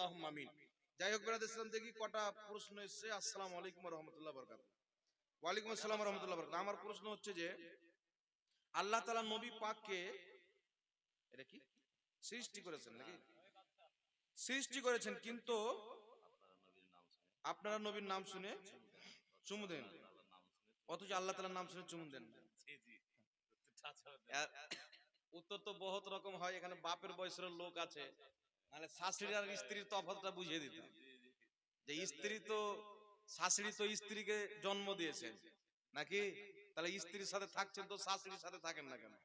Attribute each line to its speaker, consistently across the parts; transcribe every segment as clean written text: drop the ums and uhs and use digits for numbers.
Speaker 1: আল্লাহুম্মা আমিন। যাই হোক ব্রাদার ইসলাম, দেখি কটা প্রশ্ন এসেছে। আসসালামু আলাইকুম ওয়া রাহমাতুল্লাহি ওয়া বারাকাতুহু। ওয়া আলাইকুম আসসালাম ওয়া রাহমাতুল্লাহি ওয়া বারাকাতুহু। আমার প্রশ্ন হচ্ছে যে আল্লাহ তাআলা নবী পাককে এটা কি সৃষ্টি করেছেন নাকি? সৃষ্টি করেছেন, কিন্তু আপনারা নবীর নাম শুনে চুমু দেন, অথচ আল্লাহ তাআলার নাম শুনে চুমু দেন না। আর উত্তর তো বহুত রকম হয়। এখানে বাপের বয়সের লোক আছে, নাহলে শাশুড়ি আর স্ত্রীর তফাৎটা বুঝিয়ে দিতাম যে স্ত্রী তো শাশুড়ি তো স্ত্রীকে জন্ম দিয়েছেন নাকি, তাহলে স্ত্রীর সাথে থাকছেন তো শাশুড়ির সাথে থাকেন না কেন?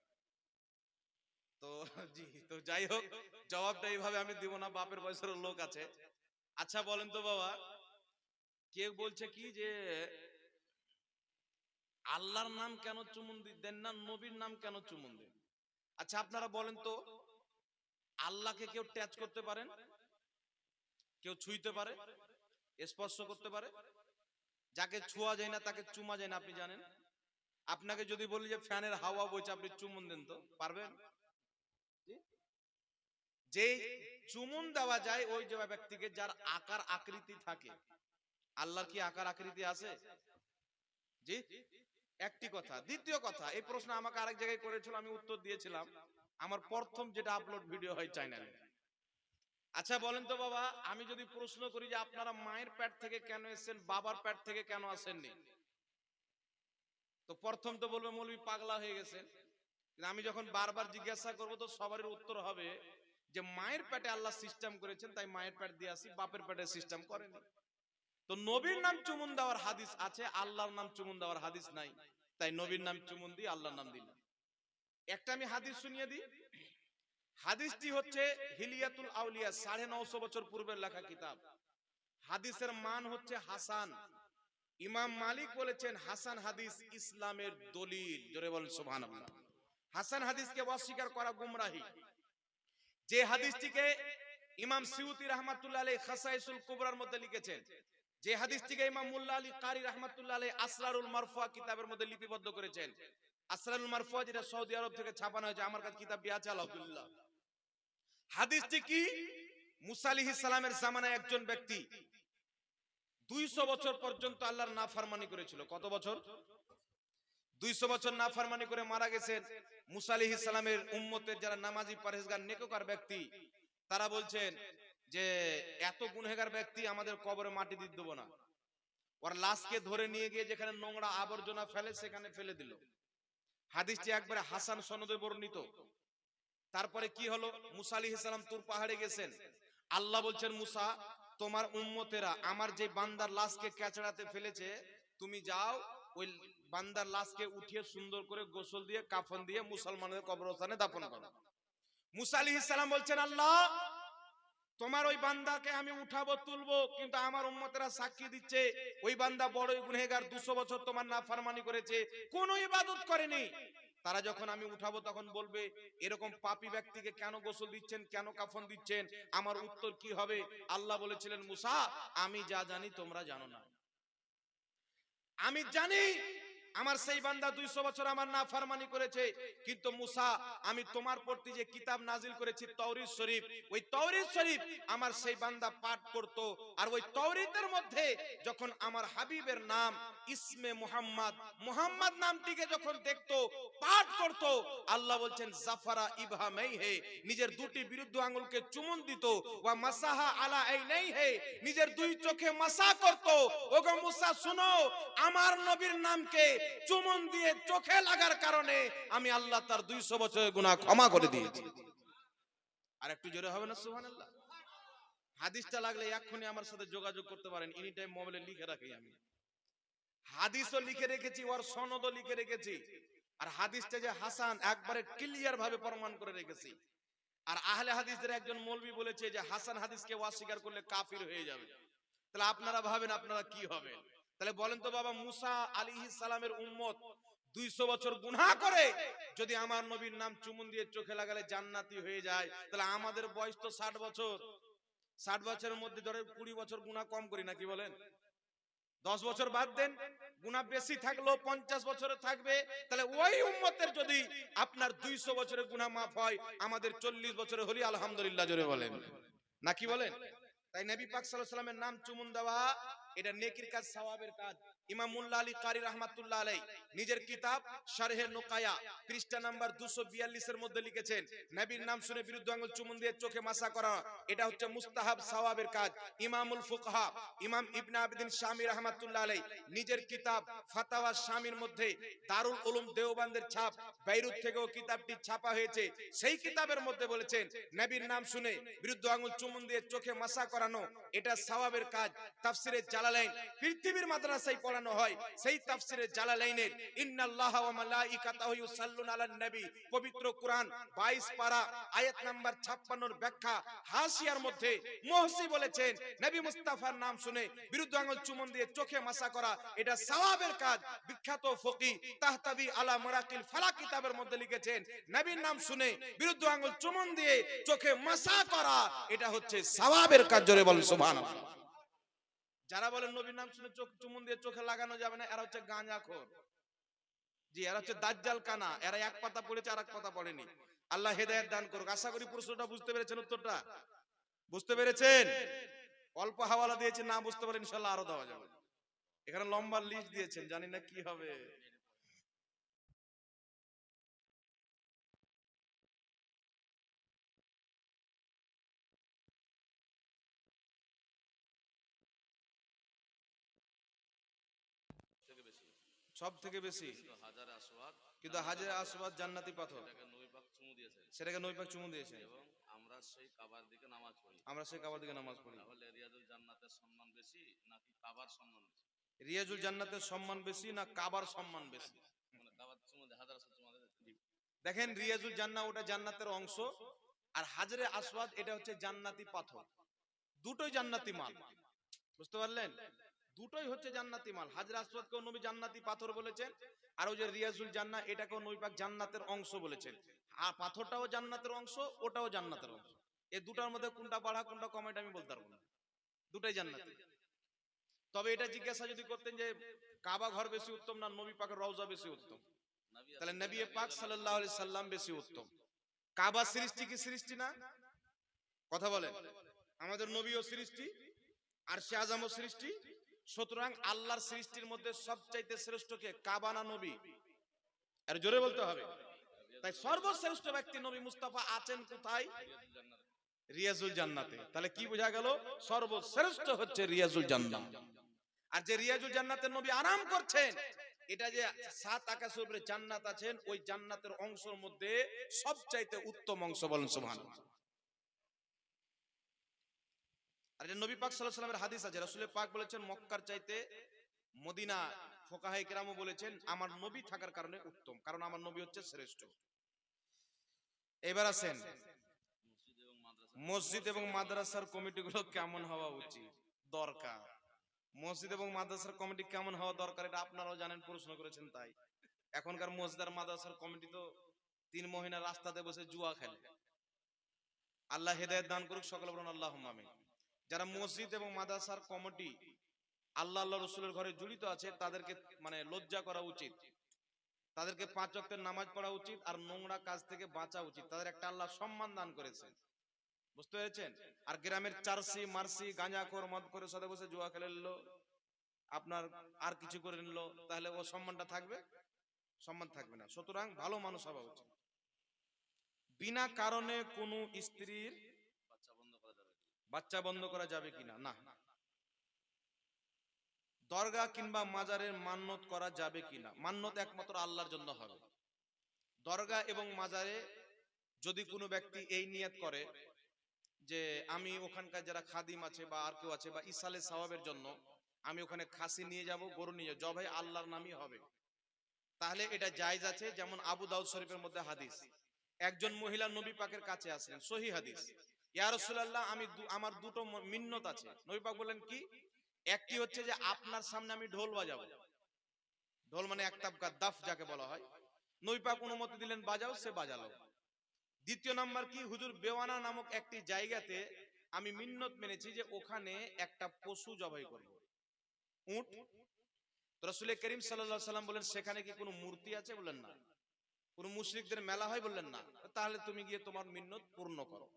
Speaker 1: তো জি, তো যাই হোক, জবাবটা এইভাবে আমি দিব না, বাপের বয়সের লোক আছে। আচ্ছা বলেন তো বাবা, কেউ বলছে কি যে আল্লাহর নাম কেন চুমুন দেন না, নবীর নাম কেন চুমুন দেন? আচ্ছা আপনারা বলেন তো, আল্লাহকে কেউ টাচ করতে পারেন? কেউ ছুঁইতে পারে, স্পর্শ করতে পারে? যাকে ছোঁয়া যায় না তাকে চুমা যায় না, আপনি জানেন? আপনাকে যদি বলি যে ফ্যানের হাওয়া বইছে, আপনি চুমুন দেন তো পারবেন? যে চুমুন দেওয়া যায় ওই যে ব্যক্তিকে যার আকার আকৃতি থাকে। আল্লাহর কি আকার আকৃতি আছে? জি, একটি কথা। দ্বিতীয় কথা, এই প্রশ্ন আমাকে আরেক জায়গায় করেছিল, আমি উত্তর দিয়েছিলাম আমার প্রথম যেটা আপলোড ভিডিও হয় চ্যানেলে। আচ্ছা বলেন তো বাবা, আমি যদি প্রশ্ন করি যে আপনারা মায়ের পেট থেকে কেন এসেছেন, বাবার পেট থেকে কেন আসেননি, তো প্রথম তো বলবে মৌলবী পাগলা হয়ে গেছেন। আমি যখন বারবার জিজ্ঞাসা করব তো সবারই উত্তর হবে যে মায়ের পেটে আল্লাহ সিস্টেম করেছেন, তাই মায়ের পেট দিয়ে আসি, বাপের পেটে সিস্টেম করেনি। তো নবীর নাম চুমুন দেওয়ার হাদিস আছে, আল্লাহর নাম চুমুন দেওয়ার হাদিস নাই, তাই নবীর নাম চুমুন দিই, আল্লাহর নাম দিই না। একটা আমি হাদিস শুনিয়ে দিই। হাদিসটি হচ্ছে হিলিয়াতুল আউলিয়া, 950 বছর পূর্বের লেখা কিতাব। হাদিসের মান হচ্ছে হাসান। ইমাম মালিক বলেছেন হাসান হাদিস ইসলামের দলিল। জোরে বলেন সুবহানাল্লাহ। হাসান হাদিসকে অস্বীকার করা গুমরাহি। যে হাদিসটিকে ইমাম সিউতি রাহমাতুল্লাহ আলাইহি খাসাইসুল কুবরার মধ্যে লিখেছেন, যে হাদিসটিকে ইমাম মুল্লা আলী কারি রাহমাতুল্লাহ আলাইহি আসরারুল মারফুয়া কিতাবের মধ্যে লিপিবদ্ধ করেছেন। আসরারুল মারফুয়া যেটা সৌদি আরব থেকে ছাপানো হয়েছে, আমার কাছে কিতাবটি আছে আলহামদুলিল্লাহ। হাদিসটি কি? মুসা আলাইহিস সালামের জামানায় একজন ব্যক্তি 200 বছর পর্যন্ত আল্লাহর নাফরমানি করেছিল। কত বছর? 200 বছর নাফরমানি করে মারা গেছেন। মুসা আলাইহিস সালামের উম্মতের যারা নামাজি পরহেজগার নেককার ব্যক্তি, তারা বলছেন যে এত গুনহগার ব্যক্তি আমাদের কবরে মাটি দিতে দেব না। ওর লাশকে ধরে নিয়ে গিয়ে যেখানে নোংরা আবর্জনা ফেলে সেখানে ফেলে দিল। হাদিসটি একবারে হাসান সনদে বর্ণিত। তারপরে কি হলো? মুসা আলাইহিস সালাম তুর পাহাড়ে গেছেন। আল্লাহ বলছেন মুসা, তোমার উম্মতেরা আমার যে বান্দার লাশকে কেচড়াতে ফেলেছে, তুমি যাও ওই বান্দার লাশকে উঠিয়ে সুন্দর করে গোসল দিয়ে কাফন দিয়ে মুসলমানদের কবরস্থানে দাফন করো। মুসা আলাইহিস সালাম বলছেন আল্লাহ, তোমার ওই বান্দাকে আমি উঠাবো তুলবো, কিন্তু আমার উম্মতেরা সাক্ষী দিচ্ছে ওই বান্দা বড়ই গুনহগার, 200 বছর তোমার নাফরমানি করেছে, কোনো ইবাদত করেনি। তারা যখন আমি উঠাবো তখন বলবে এরকম পাপী ব্যক্তিকে কেন গোসল দিচ্ছেন, কেন কাফন দিচ্ছেন? আমার উত্তর কি হবে? আল্লাহ বলেছিলেন মুসা, আমি যা জানি তোমরা জানো না। আমি জানি আমার সেই বান্দা 200 বছর আমার নাফরমানি করেছে, কিন্তু মুসা আমি তোমার প্রতি যে কিতাব নাজিল করেছি তাওরীত শরীফ, ওই তাওরীত শরীফ আমার সেই বান্দা পাঠ করত, আর ওই তাওরীতের মধ্যে যখন আমার হাবিবের নাম ইসমে মুহাম্মদ, মুহাম্মদ নামটিকে যখন দেখতো, পাঠ করত, আল্লাহ বলছেন জাফারা ইবহামাইহি, নিজের দুটি বিরুদ্ধ আঙ্গুলকে চুমুন দিত, ওয়া মাসাহা আলা আইনাইহি, নিজের দুই চোখে মাসা করত। ওগো মুসা শুনো, আমার নবীর নামকে চুমুন দিয়ে চোখে লাগার কারণে আমি আল্লাহ তার 200 বছরের গুনাহ ক্ষমা করে দিয়েছি। আর একটু জোরে হবে না সুবহানাল্লাহ? হাদিসটা লাগলে এক্ষুনি আমার সাথে যোগাযোগ করতে পারেন, এনি টাইম মোবাইলে লিখে রাখি আমি। হাদিসও লিখে রেখেছি, ওর সনদও লিখে রেখেছি, আর হাদিসটা যে হাসান একবারে ক্লিয়ার ভাবে প্রমাণ করে রেখেছি। আর আহলে হাদিসদের একজন মৌলবী বলেছে যে হাসান হাদিসকে অস্বীকার করলে কাফির হয়ে যাবে। তাহলে আপনারা ভাবেন আপনারা কি হবে? তাহলে বলেন তো বাবা, মুসা আলাইহিস সালামের উম্মত 200 বছর গুনাহ করে যদি আমার নবীর নাম চুমুন দিয়ে চোখে লাগালে জান্নাতি হয়ে যায়, তাহলে আমাদের বয়স তো 60 বছর। 60 বছরের মধ্যে ধরে 20 বছর গুনাহ কম করি না, কি বলেন? 10 বছর বাদ দেন, গুনাহ বেশি থাকলো 50 বছরে থাকবে। তাহলে ওই উম্মতের যদি আপনার 200 বছরের গুনাহ মাফ হয়, আমাদের 40 বছরে হলি আলহামদুলিল্লাহ জোরে বলেন, না কি বলেন? তাই নবী পাক সাল্লাল্লাহু আলাইহি সাল্লামের নাম চুমুন দেওয়া এটা নেকির কাজ, সওয়াবের কাজ। ইমাম মুল্লা আলী কারি রাহমাতুল্লাহ আলাইহি নিজের কিতাব শারহে নুকায়া পৃষ্ঠা নাম্বার 242 এর মধ্যে লিখেছেন, নবীর নাম শুনে বিরুদ্ধ আঙ্গুল চুমুন দিয়ে চোখে মাসা করা এটা হচ্ছে মুস্তাহাব সওয়াবের কাজ। ইমামুল ফুকাহা ইমাম ইবনে আবিদিন শামী রাহমাতুল্লাহ আলাইহি নিজের কিতাব ফাতাওয়া শামীর মধ্যে দারুল উলুম দেওবন্দের ছাপ বেইরুত থেকেও কিতাবটি ছাপা হয়েছে, সেই কিতাবের মধ্যে বলেছেন নবীর নাম শুনে বিরুদ্ধ আঙ্গুল চুমুন দিয়ে চোখে মাসা করানো এটা সওয়াবের কাজ। তাফসিরে জালালাইন পৃথিবীর মাদ্রাসায় পড়ানো হয়, সেই তাফসিরে জালালাইনের ইন্নাল্লাহা ওয়া মালাইকাতাহু ইউসাল্লুনা আলান নবী পবিত্র কোরআন 22 পারা আয়াত নাম্বার 56 এর ব্যাখ্যা হাসিয়ার মধ্যে মুহসি বলেছেন নবী মুস্তাফার নাম শুনে বিরুদ্ধ আঙ্গুল চুমুন দিয়ে চোখে মাসা করা এটা সওয়াবের কাজ। বিখ্যাত ফকি তাহতাবি আলা মারাকিল ফালাক কিতাবের মধ্যে লিখেছেন নবীর নাম শুনে বিরুদ্ধ আঙ্গুল চুমুন দিয়ে চোখে মাসা করা এটা হচ্ছে সওয়াবের কাজ। জোরে বলেন সুবহানাল্লাহ। যারা বলেন নবীর নাম শুনে চোখ চুমুন দিয়ে চোখে লাগানো যাবে না, এরা হচ্ছে গাঁজাখোর। জি, এরা হচ্ছে দাজ্জাল কানা, এরা এক পাতা পড়েছে আর এক পাতা পড়েনি। আল্লাহ হেদায়েত দান করুক। আশা করি প্রশ্নটা বুঝতে পেরেছেন, উত্তরটা বুঝতে পেরেছেন। অল্প হাওয়ালা দিয়েছি, না বুঝতে পারেন ইনশাআল্লাহ আরো দেওয়া যাবে। এখানে লম্বা লিস্ট দিয়েছেন, জানি না কি হবে। সব থেকে বেশি কিন্তু হাজারে আসওয়াদ জান্নাতি পাথর, সেটাকে নবী পাক চুমু দিয়েছেন।
Speaker 2: আমরা সেই কাবার দিকে নামাজ পড়ি।
Speaker 1: আমরা সেই কাবার দিকে নামাজ পড়ি।
Speaker 2: তাহলে রিয়াজুল জান্নাতের সম্মান বেশি নাকি কাবার সম্মান বেশি?
Speaker 1: রিয়াজুল জান্নাতের সম্মান বেশি না কাবার সম্মান বেশি?
Speaker 2: মানে কাবার চুমু হাজার আসওয়াদ চুমু দেয়।
Speaker 1: দেখেন, রিয়াজুল জান্নাহ ওটা জান্নাতের অংশ, আর হাজরে আসওয়াদ এটা হচ্ছে জান্নাতি পাথর। দুটোই জান্নাতি মাল, বুঝতে পারলেন? দুটোই হচ্ছে জান্নাতি মাল। হাজরে আসওয়াদকেও নবী জান্নাতি পাথর বলেছেন, আর ওই যে রিয়াজুল জান্নাহ এটাকেও নবী পাক জান্নাতের অংশ বলেছেন। আর পাথরটাও জান্নাতের অংশ, ওটাও জান্নাতের অংশ। এই দুটার মধ্যে কোনটা বাড়া কোনটা কম এটা আমি বলতে পারবো না, দুটাই জান্নাতি। তবে এটা জিজ্ঞাসা যদি করতেন যে কাবা ঘর বেশি উত্তম না নবী পাকের রওজা বেশি উত্তম, তাহলে নবী পাক সাল্লাল্লাহু আলাইহি সাল্লাম বেশি উত্তম। কাবা সৃষ্টি কি সৃষ্টি না? কথা বলেন। আমাদের নবীও সৃষ্টি, আরশে আযমও সৃষ্টি। সুতরাং আল্লাহর সৃষ্টির মধ্যে সবচাইতে শ্রেষ্ঠ কে, কাবা না নবী? আর জোরে বলতে হবে। তাই সর্বশ্রেষ্ঠ ব্যক্তি নবী মুস্তাফা আছেন কোথায়? রিয়াজুল জান্নাতে। তাহলে কি বোঝা গেল? সর্বশ্রেষ্ঠ হচ্ছে রিয়াজুল জান্নাহ। আর যে রিয়াজুল জান্নাতের নবী আরাম করছেন, এটা যে 7 আকাশের উপরে জান্নাত আছেন, ওই জান্নাতের অংশের মধ্যে সবচাইতে উত্তম অংশ, বলেন সুবহানাল্লাহ। আর এটা নবী পাক সাল্লাল্লাহু আলাইহি ওয়াসাল্লামের হাদিস আছে, রাসূল পাক বলেছেন মক্কার চাইতে মদিনা, ফুকাহায়ে কেরামও বলেছেন আমার নবী থাকার কারণে উত্তম, কারণ আমার নবী হচ্ছে শ্রেষ্ঠ। এবার আসেন মসজিদ এবং মাদ্রাসার কমিটিগুলো কেমন হওয়া উচিত, দরকার। মসজিদ এবং মাদ্রাসার কমিটি কেমন হওয়া দরকার এটা আপনারাও জানেন, প্রশ্ন করেছেন। তাই এখনকার মসজিদ আর মাদ্রাসার কমিটি তো 3 মহিলা রাস্তাতে বসে জুয়া খেলে। আল্লাহ হেদায়েত দান করুক, সকলে বলুন আল্লাহুম্মা আমিন। যারা মসজিদ এবং মাদ্রাসার কমিটি আল্লাহ আল্লাহ রাসূলের ঘরে জড়িত আছে, তাদেরকে মানে লজ্জা করা উচিত, তাদেরকে 5 ওয়াক্তের নামাজ পড়া উচিত, আর নোংরা কাজ থেকে বাঁচা উচিত। তাদের একটা আল্লাহ সম্মান দান করেছেন, বুঝতে পেরেছেন? আর গ্রামের চারসি মারসি গাঁজাখোর মদ করে সাথে বসে জুয়া খেলে নিল, আপনার আর কিছু করে নিল, তাহলে ও সম্মানটা থাকবে? সম্মান থাকবে না। সুতরাং ভালো মানুষ হওয়া উচিত। বিনা কারণে কোনো স্ত্রীর বাচ্চা বন্ধ করা যাবে কিনা? না। দরগা কিংবা মাজারের মান্নত করা যাবে কিনা? মান্নত একমাত্র আল্লাহর জন্য হবে। দরগা এবং মাজারে যদি কোনো ব্যক্তি এই নিয়ত করে যে আমি ওখানকার যারা খাদিম আছে বা আর কেউ আছে বা ইসালে সওয়াবের জন্য আমি ওখানে খাসি নিয়ে যাব, গরু নিয়ে যাব, জবাই আল্লাহর নামই হবে, তাহলে এটা জায়েজ আছে। যেমন আবু দাউদ শরীফের মধ্যে হাদিস, একজন মহিলা নবী পাকের কাছে আসলেন, সহিহ হাদিস, ইয়া রাসূলুল্লাহ আমি আমার দুটো মিন্নত আছে। নবী পাক বললেন কি? একটি হচ্ছে যে আপনার সামনে আমি ঢোল বাজাবো, ঢোল মানে একতাবকা দাফ যাকে বলা হয়, নবী পাক অনুমতি দিলেন বাজাও, সে বাজালো। দ্বিতীয় নাম্বার কি? হুজুর বেওয়ানা নামক একটি জায়গাতে আমি মিন্নত মেনেছি যে ওখানে একটা পশু জবাই করব, উট। তো রাসূল করিম সাল্লাল্লাহু আলাইহি সাল্লাম বলেন সেখানে কি কোনো মূর্তি আছে? বললেন না। কোনো মুশরিকদের মেলা হয়? বললেন না। তাহলে তুমি গিয়ে তোমার মিন্নত পূর্ণ করো।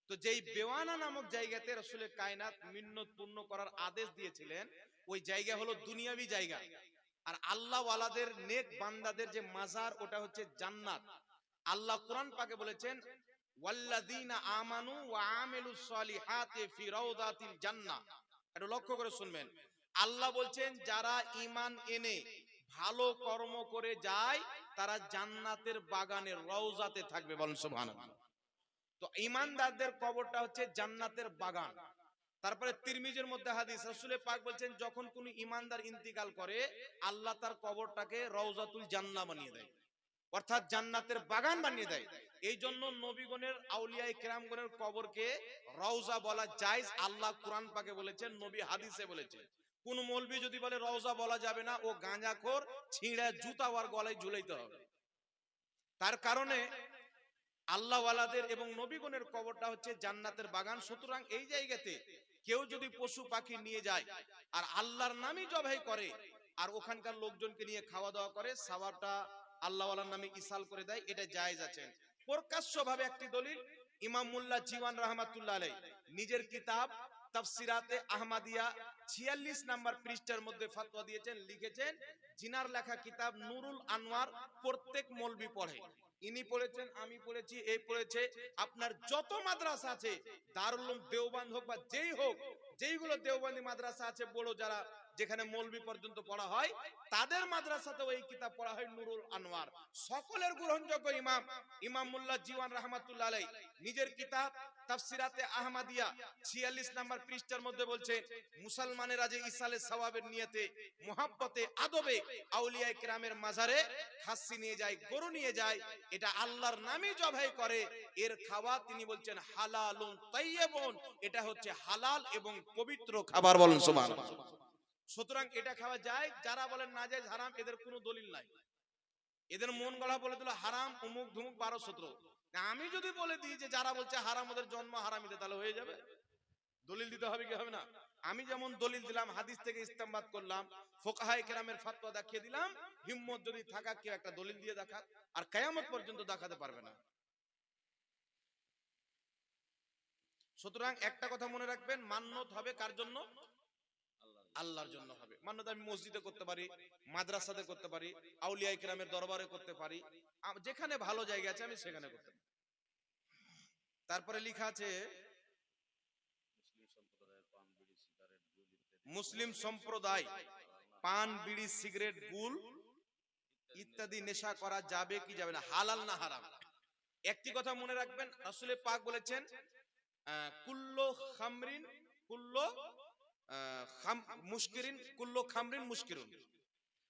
Speaker 1: তো যেই বেওয়ানা নামক জায়গাতে রাসূলের কায়নাত মিন্নত পূর্ণ করার আদেশ দিয়েছিলেন, ওই জায়গা হলো দুনিয়াবি জায়গা। আর আল্লাহ ওয়ালাদের নেক বান্দাদের যে মাজার, ওটা হচ্ছে জান্নাত। আল্লাহ কোরআন পাকে বলেছেন, ওয়াল্লাযীনা আমানু ওয়া আমিলুস সলিহাতি ফি রাউদাতিল জান্নাহ। একটু লক্ষ্য করে শুনবেন। আল্লাহ বলছেন যারা ঈমান এনে ভালো কর্ম করে যায় তারা জান্নাতের বাগানের রওজাতে থাকবে, বলেন সুবহানাল্লাহ। তো ঈমানদারদের কবরটা হচ্ছে জান্নাতের বাগান। তারপরে তিরমিজির মধ্যে হাদিস, রাসূল পাক বলছেন যখন কোন ঈমানদার ইন্তিকাল করে আল্লাহ তার কবরটাকে রওজাতুল জান্নাহ বানিয়ে দেয়, অর্থাৎ জান্নাতের বাগান বানিয়ে দেয়। এই জন্য নবীগণের আউলিয়ায়ে কেরামগণের কবরকে রওজা বলা জায়েজ। আল্লাহ কোরআন পাকে বলেছেন, নবী হাদিসে বলেছেন। কোন মৌলবি যদি বলে রওজা বলা যাবে না, ও গাঁজাখোর, ছিঁড়া জুতা ওর গলায় ঝুলাইতে হবে। তার কারণে আল্লাহ ওয়ালাদের এবং নবীগণের কবরটা হচ্ছে জান্নাতের বাগান। সুতরাং এই জায়গাতে কেউ যদি পশু পাখি নিয়ে যায় আর আল্লাহর নামই জবাই করে আর ওখানকার লোকজনকে নিয়ে খাওয়া দাওয়া করে, সওয়াবটা আল্লাহ ওয়ালার নামে ইসাল করে দেয়, এটা জায়েজ আছে। প্রকাশ্যভাবে একটি দলিল ইমাম মুল্লা জীওয়ান রাহমাতুল্লাহ আলাইহি নিজের কিতাব তাফসিরাতে আহমদিয়া 46 নাম্বার পৃষ্ঠার মধ্যে ফতোয়া দিয়েছেন, লিখেছেন জিনার লেখা কিতাব নুরুল আনোয়ার প্রত্যেক মৌলবি পড়ে। ইনি পড়েছেন, আমি পড়েছি, এই পড়েছে। আপনার যত মাদ্রাসা আছে, দারুল উলুম দেওবন্দ হোক বা যেই হোক, যেইগুলো দেওবন্দি মাদ্রাসা আছে বড়, যারা যেখানে মৌলবি পর্যন্ত পড়া হয়, তাদের মাদ্রাসাতেও এই কিতাব পড়া হয় নুরুল আনোয়ার। সকলের গ্রহণযোগ্য ইমাম ইমাম মুল্লা জীওয়ান রাহমাতুল্লাহ আলাইহি নিজের কিতাব তাফসিরাতে আহমদিয়া 46 নাম্বার পৃষ্ঠার মধ্যে বলছে, মুসলমানেরা যে ইসালে সওয়াবের নিয়তে মুহাব্বতে আদবে আউলিয়ায়ে কেরামের মাজারে খাসি নিয়ে যায়, গরু নিয়ে যায়, এটা আল্লাহর নামে জবাই করে, এর খাওয়া তিনি বলছেন হালালুন তাইয়্যিবুন, এটা হচ্ছে হালাল এবং পবিত্র খাবার, বলেন সুবহানাল্লাহ। সুতরাং এটা খাওয়া যায়। যারা বলেন নাজায়েজ হারাম, এদের কোনো দলিল নাই। এদের মন গড়া বলে দিল হারাম অমুক ধুমুক 12-17। আমি যদি বলে দিই যে যারা বলছে হারাম ওদের জন্ম হারামিতে, তাহলে হয়ে যাবে? দলিল দিতে হবে কি হবে না? আমি যেমন দলিল দিলাম, হাদিস থেকে ইস্তেমবাদ করলাম, ফুকাহায়ে কেরামের ফতোয়া দেখিয়ে দিলাম, হিম্মত যদি থাকা কেউ একটা দলিল দিয়ে দেখাক, আর কিয়ামত পর্যন্ত দেখাতে পারবে না। সুতরাং একটা কথা মনে রাখবেন, মান্নত হবে কার জন্য? আল্লাহর জন্য হবে। মান্নত আমি মসজিদে করতে পারি, মাদ্রাসাতে করতে পারি, আউলিয়ায়ে কেরামের দরবারে করতে পারি, যেখানে ভালো জায়গা আছে আমি সেখানে করতে পারি। তারপরে লেখা আছে মুসলিম সম্প্রদায় পান বিড়ি সিগারেট গুল ইত্যাদি নেশা করা যাবে কি যাবে না, হালাল না হারাম? একটি কথা মনে রাখবেন, রাসূল পাক বলেছেন কুল্লু খামরিন কুল্লু মুশকিরিন কুল্লু খামরিন মুশকিরুন,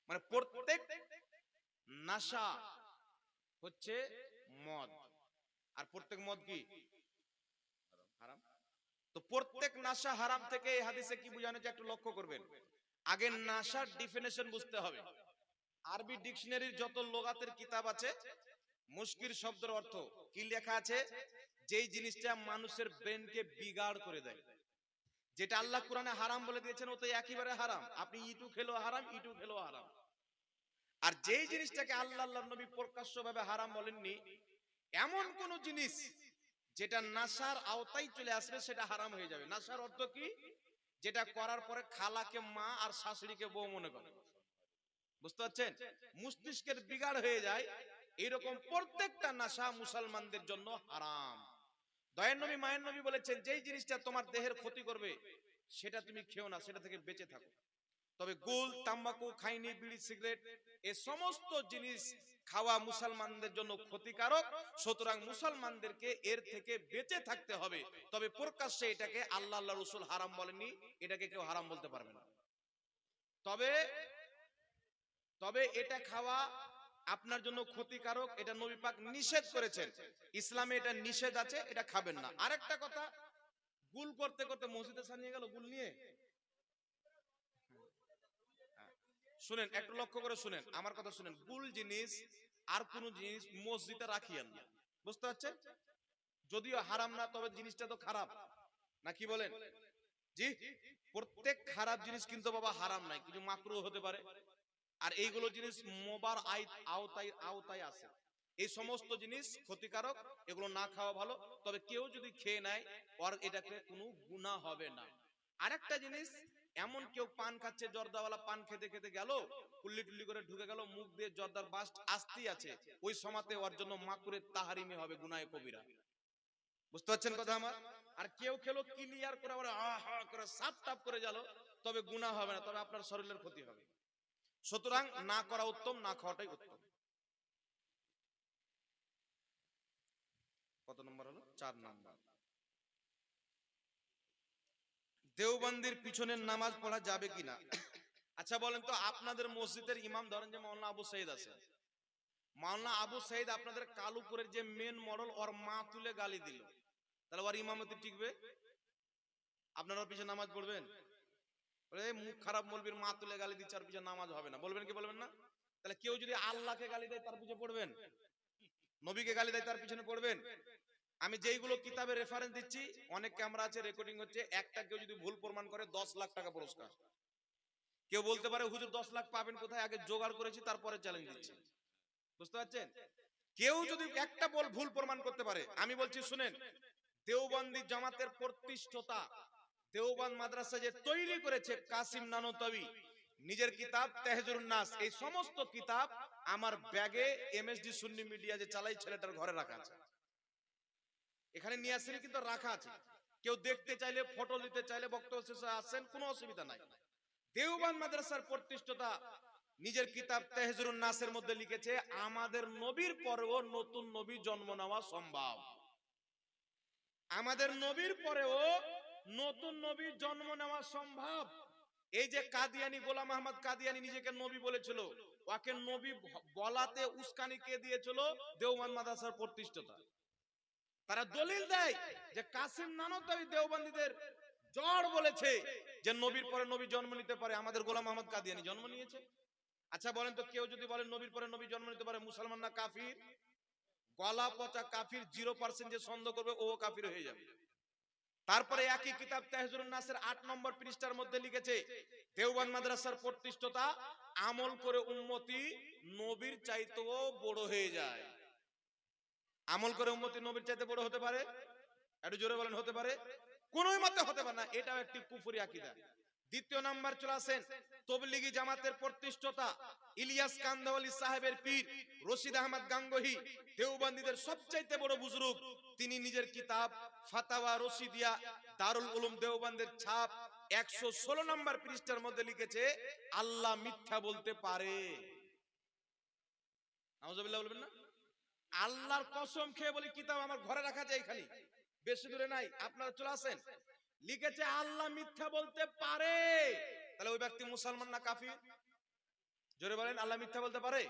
Speaker 1: মানে প্রত্যেক নেশা হচ্ছে মদ, আর প্রত্যেক মদ কি হারাম। তো প্রত্যেক নেশা হারাম থেকে এই হাদিসে কি বোঝানো হচ্ছে একটু লক্ষ্য করবেন। আগে নেশার ডেফিনেশন বুঝতে হবে। আরবি ডিকশনারির যত লগাতের কিতাব আছে, মুশকির শব্দের অর্থ কি লেখা আছে? যেই জিনিসটা মানুষের ব্রেনকে বিগাড় করে দেয়। যেটা আল্লাহ কোরআনে হারাম বলে দিয়েছেন, ও তো একেবারে হারাম। আপনি ইটু খেলেও হারাম, ইটু খেলেও হারাম। আর যেই জিনিসটাকে আল্লাহর নবী প্রকাশ্যভাবে হারাম বলেননি, এমন কোন জিনিস যেটা নাশার আওতায় চলে আসবে সেটা হারাম হয়ে যাবে। নাশার অর্থ কি? যেটা করার পরে খালাকে মা আর শাশুড়িকে বউ মনে করে, বুঝতে পারছেন? মস্তিষ্কের বিগাড় হয়ে যায়। এরকম প্রত্যেকটা নেশা মুসলমানদের জন্য হারাম। দয়ার নবী মায়ের নবী বলেছেন, যেই জিনিসটা তোমার দেহের ক্ষতি করবে সেটা তুমি খেও না, সেটা থেকে বেঁচে থাকো। তবে গুল, তাম্বাকু, খাইনি, বিড়ি, সিগারেট এই সমস্ত জিনিস খাওয়া মুসলমানদের জন্য ক্ষতিকারক। সুতরাং মুসলমানদেরকে এর থেকে বেঁচে থাকতে হবে। তবে প্রকাশ্যে এটাকে আল্লাহ আল্লাহ রাসূল হারাম বলেননি, এটাকে কেউ হারাম বলতে পারবে না। তবে তবে এটা খাওয়া আপনার জন্য ক্ষতিকারক, এটা নবী পাক নিষেধ করেছেন। ইসলামে এটা নিষেধ আছে, এটা খাবেন না। আরেকটা কথা, গুল করতে করতে মসজিদে সানিয়ে গেল গুল নিয়ে। শুনেন, একটু লক্ষ্য করে শুনেন, আমার কথা শুনেন। গুল জিনিস আর কোন জিনিস মসজিদে রাখিয়েন না, বুঝতে পারছেন? যদিও হারাম না, তবে জিনিসটা তো খারাপ না, কি বলেন? জি, প্রত্যেক খারাপ জিনিস কিন্তু বাবা হারাম নাই, কিছু মাকরুহ হতে পারে। আর এইগুলো জিনিস মোবার আওতায় আছে। এই সমস্ত জিনিস ক্ষতিকারক, এগুলো না খাওয়া ভালো। তবে কেউ যদি খেয়ে নেয় ওর এটাকে কোনো গুনাহ হবে না। আরেকটা জিনিস, এমন কেউ পান খাচ্ছে, জর্দাওয়ালা পান খেতে খেতে গেল, কুল্লি টুল্লি করে ঢুকে গেল, মুখ দিয়ে জর্দার বাস্ট আসতেই আছে, ওই সময়তে ওর জন্য মাকুরের তাহারিমি হবে, গুনাহে কবিরা। বুঝতে পারছেন কথা আমার? আর কেউ খেলো ক্লিয়ার করে আবার আহা করে সাপ টাপ করে গেল, তবে গুনাহ হবে না, তবে আপনার শরীরের ক্ষতি হবে। সুতরাং না করা উত্তম, না খাওয়াটাই উত্তম। কত নম্বর হলো? 4 নম্বর। দেওবন্দির পিছনের নামাজ পড়া যাবে কিনা? আচ্ছা বলেন তো, আপনাদের মসজিদের ইমাম ধরেন যে মাওলানা আবু সাইদ আছে, মাওলানা আবু সাইদ আপনাদের কালুপুরের যে মেন মডেল, ওর মা তুলে গালি দিল, তাহলে ওর ইমামতি টিকবে? আপনারা ওর পিছনে নামাজ পড়বেন? মুখ খারাপ মৌলবীর মা তুলে গালি দিচ্ছে, আর পিছনে নামাজ হবে না, বলবেন কি বলবেন না? তাহলে কেউ যদি আল্লাহকে গালি দেয় তার পিছনে পড়বেন? নবীকে গালি দেয় তার পিছনে পড়বেন? আমি যেইগুলো কিতাবে রেফারেন্স দিচ্ছি, অনেক ক্যামেরা আছে, রেকর্ডিং হচ্ছে, একটা কেউ যদি ভুল প্রমাণ করে 10 লাখ টাকা পুরস্কার। কেউ বলতে পারে হুজুর 10 লাখ পাবেন কোথায়, আগে জোগাড় করেছি তারপরে চ্যালেঞ্জ দিচ্ছি। বুঝতে পারছেন? কেউ যদি একটা ভুল প্রমাণ করতে পারে, আমি বলছি শুনেন, দেওবন্দি জামাতের প্রতিষ্ঠাতা, দেওবন্দ মাদ্রাসা যে তৈরি করেছে কাসিম নানতাবি, নিজের কিতাব তেহজুরুন নাস, এই সমস্ত কিতাব আমার ব্যাগে এমএসডি সুন্নি মিডিয়া যে চালাই ছেলেটার ঘরে রাখা আছে, এখানে নিয়ে আসেনি কিন্তু রাখা আছে। কেউ দেখতে চাইলে, ফটো দিতে চাইলে বক্তব্য শেষে আসেন, কোনো অসুবিধা নাই। দেওবন্দ মাদ্রাসার প্রতিষ্ঠাতা নিজের কিতাব তেহজুরুন নাসের মধ্যে লিখেছে, আমাদের নবীর পরেও নতুন নবী জন্ম নেওয়া সম্ভব। আমাদের নবীর পরেও নতুন নবী জন্ম নেওয়া সম্ভব। এই যে কাদিয়ানি, গোলাম আহমদ কাদিয়ানি নিজেকে নবী বলেছিল, ওকে নবী বলাতে উস্কানি কে দিয়েছিল? দেওবন্দ মাদ্রাসার প্রতিষ্ঠাতা। তারা দলিল দেয় যে কাসিম নানতাবি দেওবন্দীদের জড় বলেছে যে নবীর পরে নবী জন্ম নিতে পারে, আমাদের গোলাম আহমদ কাদিয়ানি জন্ম নিয়েছে। আচ্ছা বলেন তো, কেউ যদি বলেন নবীর পরে নবী জন্ম নিতে পারে, মুসলমান না কাফির? গলা পচা কাফির, 0% যে সন্দেহ করবে ও কাফির হয়ে যাবে। তারপরে একই কিতাব তেহজুরুন নাসের 8 নম্বর পৃষ্ঠার মধ্যে লিখেছে, দেওবন্দ মাদ্রাসার প্রতিষ্ঠাতা আমল করে উম্মতি নবীর চাইতেও বড় হয়ে যায়। আমল করে উম্মতি নবীর চাইতে বড় হতে পারে? একটু জোরে বলেন, হতে পারে? কোনোই মতে হতে পারে না, এটাও একটি কুফরি আকীদা। দ্বিতীয় নাম্বার চলে আসেন, তবলিগি জামাতের প্রতিষ্ঠাতা ইলিয়াস কান্দাওয়ালি সাহেবের পীর রশিদ আহমদ গাঙ্গোহী, দেওবন্দীদের সবচাইতে বড় বুজুর্গ, তিনি নিজের কিতাব ফাতাওয়া রশিদিয়া দারুল উলুম দেওবন্দের ছাপ 116 নম্বর পৃষ্ঠার মধ্যে লিখেছে, আল্লাহ মিথ্যা বলতে পারে। নাউজুবিল্লাহ বলবেন না? আল্লাহর কসম খেয়ে বলি, কিতাব আমার ঘরে রাখা যায়, খালি বেশি দূরে নাই, আপনারা চলে আসেন। লিখেছে আল্লাহ মিথ্যা বলতে পারে। তাহলে ওই ব্যক্তি মুসলমান না কাফির? জোরে বলেন, আল্লাহ মিথ্যা বলতে পারে?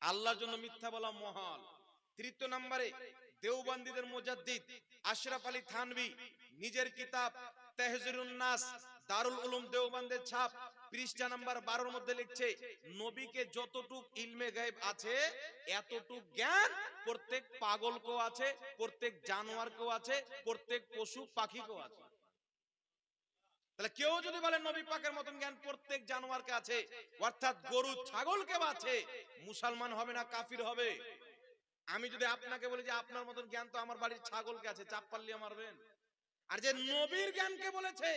Speaker 1: আল্লাহর জন্য মিথ্যা বলা মহাল। তৃতীয় নম্বরে দেওবন্দীদের মুজাদ্দিদ আশরাফ আলী থানভী নিজের কিতাব তেহজুরুন নাস দারুল উলুম দেওবন্দের ছাপ পৃষ্ঠা নাম্বার 12 মধ্যে লিখছে, নবীকে যতটুক ইলমে গায়েব আছে, এতটুক জ্ঞান প্রত্যেক পাগলকেও আছে, প্রত্যেক জানোয়ারকেও আছে, প্রত্যেক পশু পাখিকেও আছে। তাহলে কেউ যদি বলে নবী পাকের মতন জ্ঞান প্রত্যেক জানোয়ারকে আছে, অর্থাৎ গরু ছাগলকে আছে, মুসলমান হবে না কাফির হবে? আমি যদি আপনাকে বলি যে আপনার মতন জ্ঞান তো আমার বাড়ির ছাগলকে আছে, চাপ পাল্লিয়ে মারবেন? আর যে নবীর জ্ঞানকে বলেছে,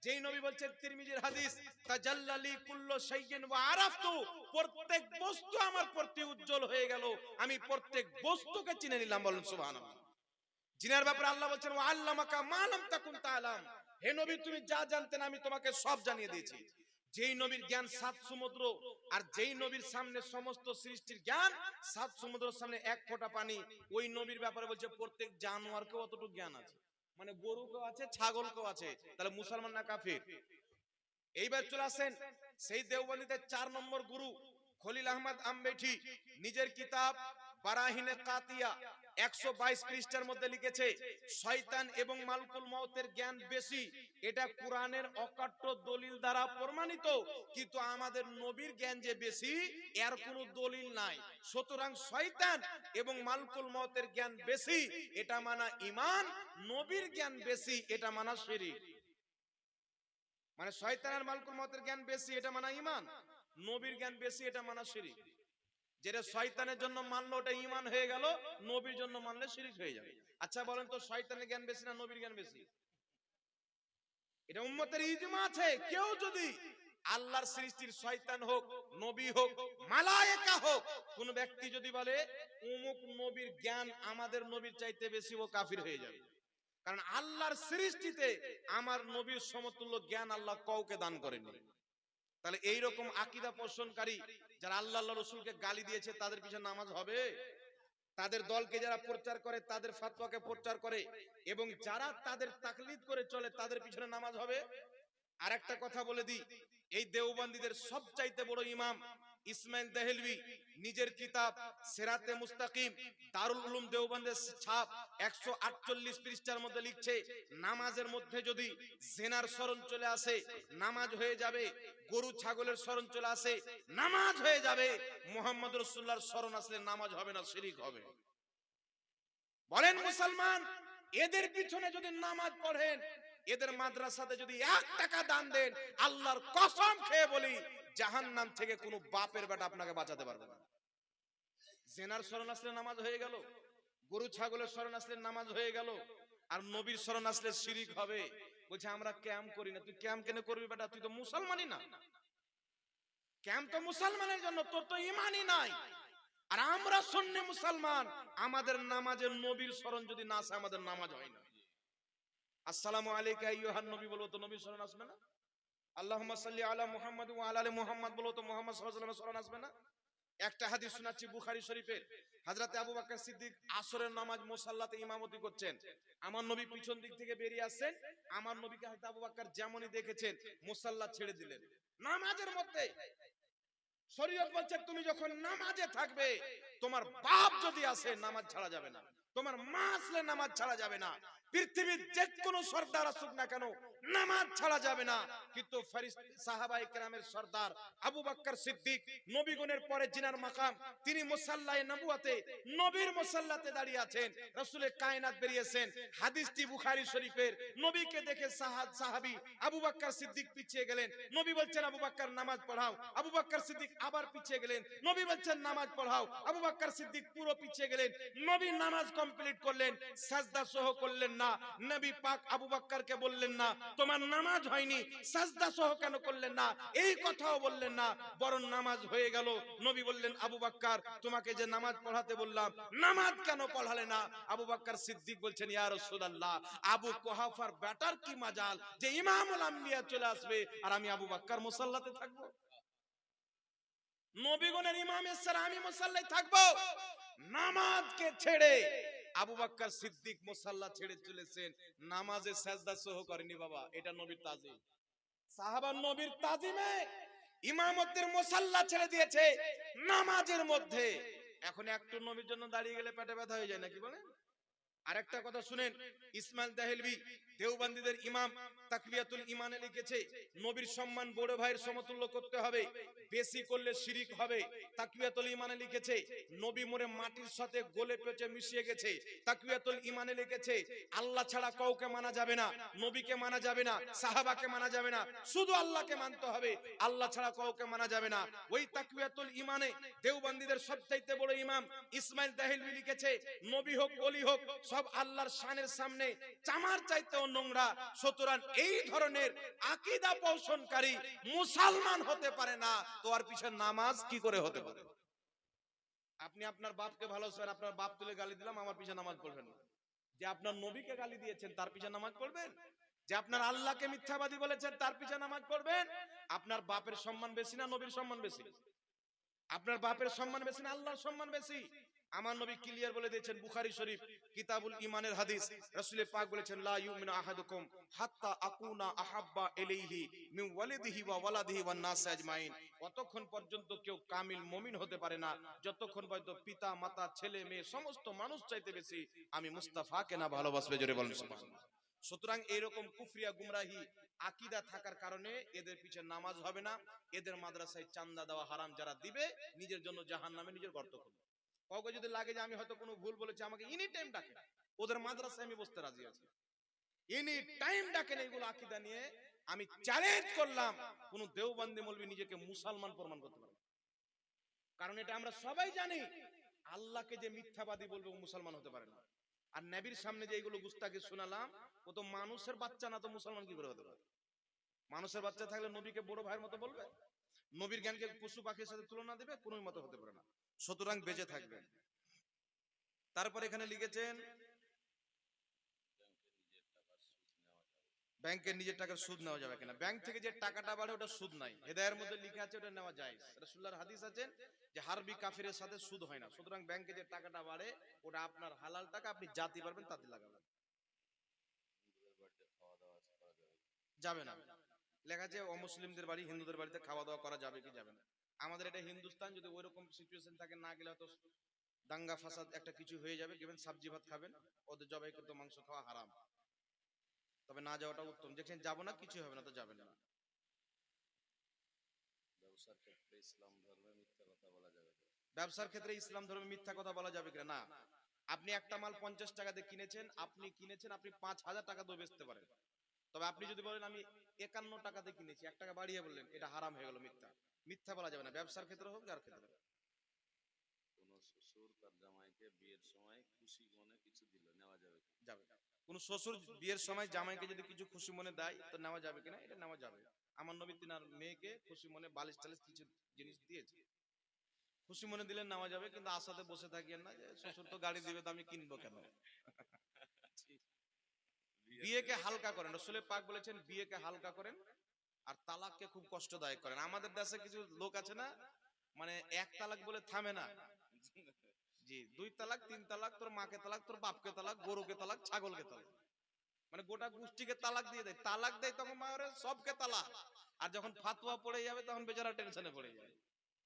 Speaker 1: যেই নবী বলছেন তিরমিজির হাদিস, তাজাল্লালি কুল্লু শাইইন ওয়া আরাফতু, প্রত্যেক বস্তু আমার প্রতি উজ্জ্বল হয়ে গেল, আমি প্রত্যেক বস্তুকে চিনে নিলাম। বলুন সুবহানাল্লাহ। জিনার ব্যাপারে আল্লাহ বলছেন, ওয়া আল্লামাকা মা লাম তাকুন তাআলাম, হে নবী তুমি যা জানতেন আমি তোমাকে সব জানিয়ে দিয়েছি। যেই নবীর জ্ঞান 7 সমুদ্র, আর যেই নবীর সামনে সমস্ত সৃষ্টির জ্ঞান 7 সমুদ্রের সামনে এক ফোঁটা পানি, ওই নবীর ব্যাপারে বলছে প্রত্যেক জানোয়ারকেও অতটুকু জ্ঞান আছে, মানে গরুকেও আছে, ছাগলকেও আছে। তাহলে মুসলমান না কাফির? এইবার চলে আসেন সেই দেওবন্দীদের 4 নম্বর গুরু খলিল আহমদ আম্বেঠি নিজের কিতাব বারাহিনে কাতিয়া 122 পৃষ্ঠার মধ্যে লিখেছে, শয়তান এবং মালকুল মউতের জ্ঞান বেশি, এটা কোরআনের অকাট্য দলিল দ্বারা প্রমাণিত, কিন্তু আমাদের নবীর জ্ঞান যে বেশি এর কোনো দলিল নাই। সুতরাং শয়তান এবং মালকুল মউতের জ্ঞান বেশি এটা মানা ঈমান, নবীর জ্ঞান বেশি এটা মানা শিরক। মানে শয়তান আর মালকুল মউতের জ্ঞান বেশি এটা মানা ঈমান, নবীর জ্ঞান বেশি এটা মানা শিরক। যেটা শয়তানের জন্য মানলো ওটা ঈমান হয়ে গেল, নবীর জন্য মানলে শিরক হয়ে যাবে। আচ্ছা বলেন তো, শয়তানের জ্ঞান বেশি না নবীর জ্ঞান বেশি? এটা উম্মতের ইজমা আছে। কেউ যদি আল্লাহর সৃষ্টির শয়তান হোক, নবী হোক, মালায়েকা হোক, কোন ব্যক্তি যদি বলে অমুক নবীর জ্ঞান আমাদের নবীর চাইতে বেশি, ও কাফির হয়ে যাবে। কারণ আল্লাহর সৃষ্টিতে আমার নবীর সমতুল্য জ্ঞান আল্লাহ কাউকে দান করেননি। তাহলে এইরকম আকীদা পোষণকারী যারা আল্লাহ রাসূলকে গালি দিয়েছে, তাদের পিছনে নামাজ হবে? তাদের দলকে যারা প্রচার করে, তাদের ফতোয়াকে প্রচার করে, এবং যারা তাদের তাকলিদ করে চলে, তাদের পিছনে নামাজ হবে? আরেকটা কথা বলে দিই, এই দেওবন্দীদের সবচাইতে বড় ইমাম ইসমাইল দেহলভী নিজের কিতাব সিরাতে মুস্তাকিম, দারুল উলুম দেওবন্দের ছাপ, 148 পৃষ্ঠার মধ্যে লিখছে, নামাজের মধ্যে যদি জিনার স্মরণ চলে আসে নামাজ হয়ে যাবে, গরু ছাগলের স্মরণ চলে আসে নামাজ হয়ে যাবে, মুহাম্মদ রাসূলুল্লাহর স্মরণ আসলে নামাজ হবে না, শিরক হবে। বলেন মুসলমান, এদের পিছনে যদি নামাজ পড়েন, এদের মাদ্রাসাতে যদি 1 টাকা দান দেন, আল্লাহর কসম খেয়ে বলি জাহান্নাম থেকে কোনো বাপের বেটা আপনাকে বাঁচাতে পারবে না। জেনার শরণ আসলে নামাজ হয়ে গেল, গরু ছাগলের শরণ আসলে নামাজ হয়ে গেল, আর নবীর শরণ আসলে শিরক হবে। বলছে আমরা ক্যাম্প করি না। তুই ক্যাম্প কেন করবি বেটা? তুই তো মুসলমানই না। ক্যাম্প তো মুসলমানের জন্য, তোর তো ঈমানই নাই। আর আমরা সুন্নি মুসলমান, আমাদের নামাজে নবীর শরণ যদি না আসে, আমাদের নামাজ হয় না। আসসালামু আলাইকা আইয়ুহান নবী বলো তো নবীর শরণ আসবে না? আল্লাহুম্মা সাল্লি আলা মুহাম্মাদ ওয়া আলা আলি মুহাম্মাদ বলো তো মুহাম্মদ সাল্লাল্লাহু আলাইহি ওয়াসাল্লামের শরণ আসবে না? একটা হাদিস শোনাচ্ছি বুখারী শরীফের। হযরত আবু বকর সিদ্দিক আসরের নামাজ মুসাল্লাতে ইমামতি করছেন। আমার নবী পিছন দিক থেকে বেরিয়ে আসছেন। আমার নবীকে হযরত আবু বকর যেমনই দেখেছেন মুসাল্লা ছেড়ে দিলেন। নামাজের মধ্যে শরীয়ত বলছে তুমি যখন নামাজে থাকবে, তোমার বাপ যদি আসে নামাজ ছাড়া যাবে না, তোমার মা আসলে নামাজ ছাড়া যাবে না, পৃথিবীর যে কোনো সর্দার আসুক না কেন নামাজ ছাড়া যাবে না। কিন্তু সাহাবায়ে কেরামের সর্দার আবু বকর সিদ্দিক, নবীগণের পরে জিনার মাকাম, তিনি মুসাল্লায়ে নবুয়াতে নবীর মুসাল্লাতে দাঁড়িয়ে আছেন। রাসূলে কায়নাত বেরিয়েছেন। হাদিসটি বুখারী শরীফের। নবীকে দেখে সাহাবী আবু বকর সিদ্দিক পিছিয়ে গেলেন। নবী বলছেন আবু বকর নামাজ পড়াও। আবু বকর সিদ্দিক আবার পিছিয়ে গেলেন। নবী বলছেন নামাজ পড়াও। আবু বকর সিদ্দিক পুরো পিছিয়ে গেলেন। নবী নামাজ কমপ্লিট করলেন, সাজদা সহ করলেন না। নবী পাক আবু বকরকে বললেন না তোমার নামাজ হয়নি, সাজদা সহ কেন করলেন না, এই কথাও বললেন না, বরং নামাজ হয়ে গেল। নবী বললেন আবু বকর তোমাকে যে নামাজ পড়াতে বললাম, নামাজ কেন পড়ালে না? আবু বকর সিদ্দিক বলছেন ইয়া রাসূলুল্লাহ, আবু কুহাফার বেটার কি মাজাল যে ইমামুল আম্বিয়া চলে আসবে আর আমি আবু বকর মুসাল্লাতে থাকবো? নবীগণের ইমাম এসে আমি মুসাল্লায় থাকবো। নামাজকে ছেড়ে আবু বকর সিদ্দিক মুসাল্লা ছেড়ে চলেছেন, নামাজে সাজদা সহ করেনি। বাবা, এটা নবীর তাজিম। সাহাবার নবীর তাজিমে ইমামতের মুসাল্লা ছেড়ে দিয়েছে নামাজের মধ্যে। এখন একটু নবীর জন্য দাঁড়িয়ে গেলে পেটে ব্যথা হয়ে যায় নাকি বলেন? আরেকটা কথা শুনেন, ইসমাইল দেহলভী দেওবন্দীদের ইমাম তাকবিয়াতুল ইমানে লিখেছে নবীর সম্মান বড় ভাইয়ের সমতুল্য করতে হবে, বেশি করলে শিরিক হবে। তাকবিয়াতুল ইমানে লিখেছে নবী মরে মাটির সাথে গলে পচে মিশিয়ে গেছে। তাকবিয়াতুল ইমানে লিখেছে আল্লাহ ছাড়া কাউকে মানা যাবে না, নবীকে মানা যাবে না, সাহাবাকে মানা যাবে না, শুধু আল্লাহকে মানতে হবে, আল্লাহ ছাড়া কাউকে মানা যাবে না। ওই তাকবিয়াতুল ইমানে দেওবন্দীদের সবচাইতে বড় ইমাম ইসমাইল দেহলভী লিখেছে নবী হোক ওলি হোক সব আল্লাহর শানের সামনে চামার চাইতেও নোংরা। সুতরাং এই ধরনের আকীদা পোষণকারী মুসলমান হতে পারে না, তো আর পিছনে নামাজ কি করে হতে পারে? আপনি আপনার বাপকে ভালোবাসেন, আপনার বাপ তুলে গালি দিলাম, আমার পিছনে নামাজ পড়বেন না। যে আপনার নবীকে গালি দিয়েছেন তার পিছনে নামাজ পড়বেন? যে আপনার আল্লাহকে মিথ্যাবাদী বলেছেন তার পিছনে নামাজ পড়বেন? আপনার বাপের সম্মান বেশি না নবীর সম্মান বেশি? আপনার বাপের সম্মান বেশি না আল্লাহর সম্মান বেশি? আমার নবী ক্লিয়ার বলে দিয়েছেন বুখারী শরীফ কিতাবুল ঈমানের হাদিস, রাসূল পাক বলেছেন লা ইউমিনু আহাদুকুম হাত্তা আকুনা আহাব্বা ইলাইহি মিন ওয়ালিদিহি ওয়া ওয়ালাদিহি ওয়ান নাস আজমাইন। ততক্ষণ পর্যন্ত কেউ কামিল মুমিন হতে পারে না যতক্ষণ পর্যন্ত পিতা মাতা ছেলে মেয়ে সমস্ত মানুষ চাইতে বেশি আমি মুস্তাফাকে না ভালোবাসবে। জোরে বলেন সুবহানাল্লাহ। সুতরাং এরকম কুফরিয়া গুমরাহি আকীদা থাকার কারণে এদের পিছনে নামাজ হবে না। এদের মাদ্রাসায় চাঁদা দেওয়া হারাম, যারা দিবে নিজের জন্য জাহান্নামে নিজের গর্ত খুলবে। কাউকে যদি লাগে যে আমি হয়তো কোনো ভুল বলেছি, আমাকে এনি টাইম ডাকে, ওদের মাদ্রাসায় আমি বসতে রাজি আছি। এনি টাইম ডাকেন এইগুলো আকীদা নিয়ে। আমি চ্যালেঞ্জ করলাম কোন দেওবন্দি মৌলবী নিজেকে মুসলমান প্রমাণ করতে পারবে? কারণ এটা আমরা সবাই জানি, আল্লাহকে যে মিথ্যাবাদী বলবে ও মুসলমান হতে পারে না। আর নবীর সামনে যে এইগুলো গুস্তাখি শোনালাম, ও তো মানুষের বাচ্চা না, তো মুসলমান কি করে হতে পারে? মানুষের বাচ্চা থাকলে নবীকে বড় ভাইয়ের মতো বলবে? নবীর জ্ঞানকে পশু পাখির সাথে তুলনা দেবে? কোনোই মতো হতে পারে না। সুতরাং বেঁচে থাকবেন। তারপর এখানে লিখেছেন ব্যাংকের নিজের টাকার সুদ নেওয়া যাবে কিনা। ব্যাংক থেকে যে টাকাটা বাড়ে ওটা সুদ নাই, হেদায়ের মধ্যে লেখা আছে ওটা নেওয়া যায়। রাসূলুল্লাহর হাদিস আছে যে হারবি কাফিরের সাথে সুদ হয় না। সুতরাং ব্যাংকে যে টাকাটা বাড়ে ওটা আপনার হালাল টাকা, আপনি জাতি পারবেন তাতে লাগাবেন। যাবে না, লেখা আছে অমুসলিমদের বাড়ি হিন্দুদের বাড়িতে খাওয়া দাওয়া করা যাবে কি যাবে না। আমাদের এটা হিন্দুস্তান, যদি ওইরকম সিচুয়েশন থাকে না গেলে হয়তো দাঙ্গা ফাসাদ একটা কিছু হয়ে যাবে। গেবেন সবজি ভাত খাবেন, ওদের জবাই করতে মাংস খাওয়া হারাম। তবে না যাওয়াটা উত্তম। দেখছেন যাবো না, কিছু হবে না, তো যাবেন না।
Speaker 2: ব্যবসার ক্ষেত্রে ইসলাম ধর্মে মিথ্যা কথা বলা যাবে না।
Speaker 1: ব্যবসার ক্ষেত্রে ইসলাম ধর্মে মিথ্যা কথা বলা যাবে কিনা? না। আপনি একটা মাল 50 টাকা দিয়ে কিনেছেন, আপনি 5,000 টাকা দিয়ে বেচতে পারেন। তবে আপনি যদি বলেন আমি 51 টাকাতে কিনেছি, 1 টাকা বাড়িয়ে বললেন, এটা হারাম হয়ে গেল, মিথ্যা। মিথ্যা বলা যাবে না, ব্যবসার ক্ষেত্রে হোক যার ক্ষেত্রে হোক।
Speaker 2: কোন শ্বশুর তার জামাইকে বিয়ের সময় খুশি মনে কিছু দিল, নেওয়া যাবে কি?
Speaker 1: যাবে। কোন শ্বশুর বিয়ের সময় জামাইকে যদি কিছু খুশি মনে দেয় তো নেওয়া যাবে কিনা? এটা নেওয়া যাবে। আমার নবী তিনার মেয়েকে খুশি মনে বালিশ টালিশ কিছু জিনিস দিয়েছে, খুশি মনে দিলেন নেওয়া যাবে। কিন্তু আশাতে বসে থাকিয়েন না যে শ্বশুর তো গাড়ি দিবে তো আমি কিনবো কেন। বিয়েকে হালকা করেন, রাসূল পাক বলেছেন বিয়েকে হালকা করেন আর তালাককে খুব কষ্টদায়ক করেন। আমাদের দেশে কিছু লোক আছে না, মানে এক তালাক বলে থামে না। জি, 2 তালাক 3 তালাক, তোর মাকে তালাক, তোর বাপকে তালাক, গরুকে তালাক, ছাগলকে তালাক, মানে গোটা গোষ্ঠীকে তালাক দিয়ে দেয়। তালাক দেয় তখন মারে সবকে তালাক। আর যখন ফাতোয়া পড়ে যাবে তখন বেচারা টেনশনে পড়ে যায়।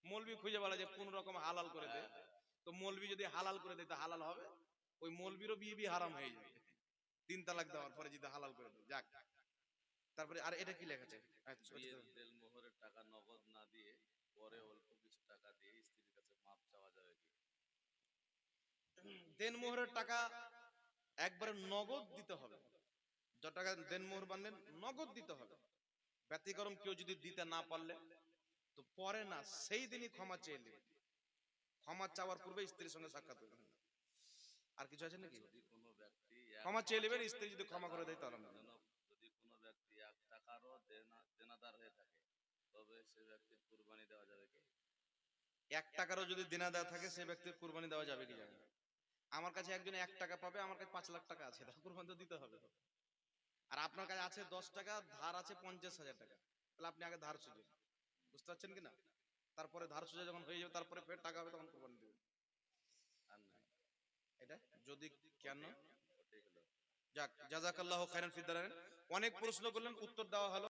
Speaker 1: মৌলবি খুঁজে বলা যে কোন রকম হালাল করে দে। তো মৌলবি যদি হালাল করে দেয় তা হালাল হবে? ওই মৌলবিরও বিয়ে হারাম হয়ে যাবে 3 তালাক দেওয়ার পরে যদি হালাল করে দেয়। যাক, তারপরে আর এটা কি লেখা আছে? আচ্ছা,
Speaker 2: বিয়ের দেল মোহরের টাকা নগদ না দিয়ে পরে অল্প কিছু টাকা দিয়ে স্ত্রীর কাছে মাপ চাওয়া যাবে কি?
Speaker 1: দেনমোহরের টাকা একবারে নগদ দিতে হবে। যত টাকা দেনমোহর বানলেন নগদ দিতে হবে। ব্যতিক্রম কেউ যদি দিতে না পারলে তো পরে না, সেই দিনই ক্ষমা চেয়ে নেবে। ক্ষমা চাওয়ার পূর্বে স্ত্রীর সঙ্গে সাক্ষাৎ করবেন। আর কিছু আছে নাকি?
Speaker 2: যদি কোনো ব্যক্তি
Speaker 1: ক্ষমা চেয়ে নেবেন, স্ত্রী যদি ক্ষমা করে দেয় তাহলে নেবেন।
Speaker 2: যদি কোনো ব্যক্তি 1 টাকারও দেনাদার হয়ে থাকে, তবে সে ব্যক্তির কুরবানি দেওয়া যাবে কি?
Speaker 1: 1 টাকারও যদি দেনা দেওয়া থাকে সে ব্যক্তির কুরবানি দেওয়া যাবে কি যাবে না? আমার কাছে একজন 1 টাকা পাবে, আমার কাছে 5 লাখ টাকা আছে, তার কুরবানি তো দিতে হবে। আর আপনার কাছে আছে 10 টাকা, ধার আছে 50,000 টাকা, তাহলে আপনি আগে ধার সুঝুন। বুঝতে পারছেন কিনা? তারপরে ধার সুঝে যখন হয়ে যাবে তারপরে ফের টাকা হবে তখন কুরবানি দেবেন।
Speaker 2: আর নাই,
Speaker 1: এটা যদি কেন?
Speaker 2: ওটাই হলো।
Speaker 1: যাক, জাযাকাল্লাহু খাইরান ফিদ দারাইন। অনেক প্রশ্ন করলেন, উত্তর দেওয়া হলো।